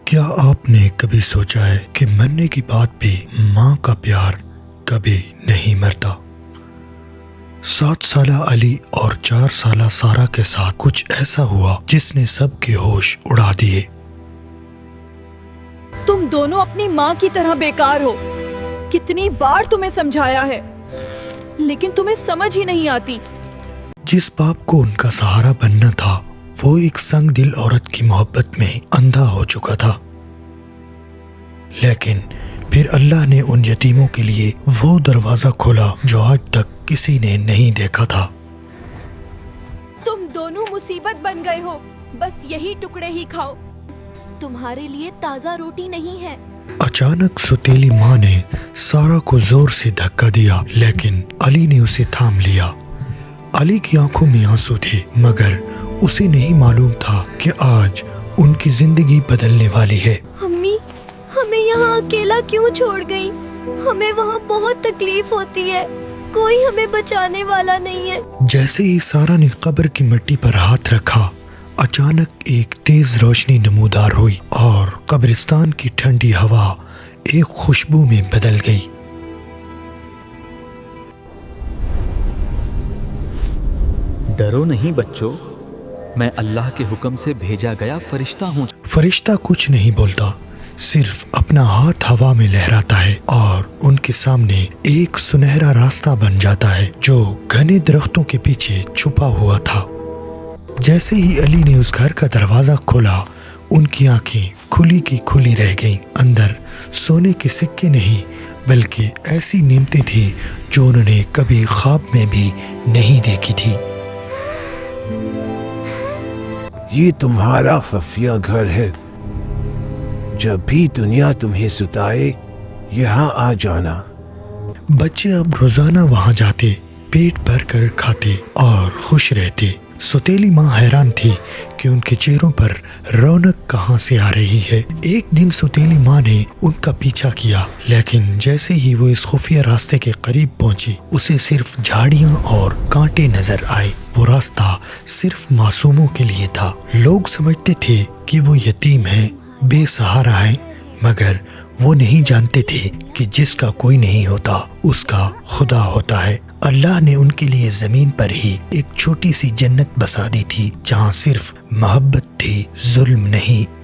کیا آپ نے کبھی سوچا ہے کہ مرنے کے بعد بھی ماں کا پیار کبھی نہیں مرتا؟ 7 سالہ علی اور 4 سالہ سارہ کے ساتھ کچھ ایسا ہوا جس نے سب کے ہوش اڑا دیے۔ تم دونوں اپنی ماں کی طرح بیکار ہو۔ کتنی بار تمہیں سمجھایا ہے لیکن تمہیں سمجھ ہی نہیں آتی۔ جس باپ کو ان کا سہارا بننا تھا وہ ایک سنگ دل عورت کی محبت میں اندھا ہو چکا تھا، لیکن پھر اللہ نے ان یتیموں کے لیے وہ دروازہ کھولا جو آج تک کسی نے نہیں دیکھا تھا۔ تم دونوں مصیبت بن گئے ہو، بس یہی ٹکڑے ہی کھاؤ، تمہارے لیے تازہ روٹی نہیں ہے۔ اچانک ستیلی ماں نے سارہ کو زور سے دھکا دیا، لیکن علی نے اسے تھام لیا۔ علی کی آنکھوں میں آنسو تھے، مگر اسے نہیں معلوم تھا کہ آج ان کی زندگی بدلنے والی ہے۔ امی، ہمیں یہاں اکیلا کیوں چھوڑ گئی؟ ہمیں وہاں بہت تکلیف ہوتی ہے، کوئی ہمیں بچانے والا نہیں ہے۔ جیسے ہی سارہ نے قبر کی مٹی پر ہاتھ رکھا، اچانک ایک تیز روشنی نمودار ہوئی اور قبرستان کی ٹھنڈی ہوا ایک خوشبو میں بدل گئی۔ ڈرو نہیں بچوں، میں اللہ کے حکم سے بھیجا گیا فرشتہ ہوں۔ فرشتہ کچھ نہیں بولتا، صرف اپنا ہاتھ ہوا میں لہراتا ہے اور ان کے سامنے ایک سنہرا راستہ بن جاتا ہے جو گھنے درختوں کے پیچھے چھپا ہوا تھا۔ جیسے ہی علی نے اس گھر کا دروازہ کھولا، ان کی آنکھیں کھلی کی کھلی رہ گئیں۔ اندر سونے کے سکے نہیں بلکہ ایسی نعمتیں تھیں جو انہوں نے کبھی خواب میں بھی نہیں دیکھی تھی۔ یہ تمہارا خفیہ گھر ہے، جب بھی دنیا تمہیں ستائے یہاں آ جانا۔ بچے اب روزانہ وہاں جاتے، پیٹ بھر کر کھاتے اور خوش رہتے۔ ستیلی ماں حیران تھی کہ ان کے چہروں پر رونق کہاں سے آ رہی ہے۔ ایک دن ستیلی ماں نے ان کا پیچھا کیا، لیکن جیسے ہی وہ اس خفیہ راستے کے قریب پہنچی، اسے صرف جھاڑیاں اور کانٹے نظر آئے۔ وہ راستہ صرف معصوموں کے لیے تھا۔ لوگ سمجھتے تھے کہ وہ یتیم ہیں، بے سہارا ہیں، مگر وہ نہیں جانتے تھے کہ جس کا کوئی نہیں ہوتا اس کا خدا ہوتا ہے۔ اللہ نے ان کے لیے زمین پر ہی ایک چھوٹی سی جنت بسا دی تھی، جہاں صرف محبت تھی، ظلم نہیں۔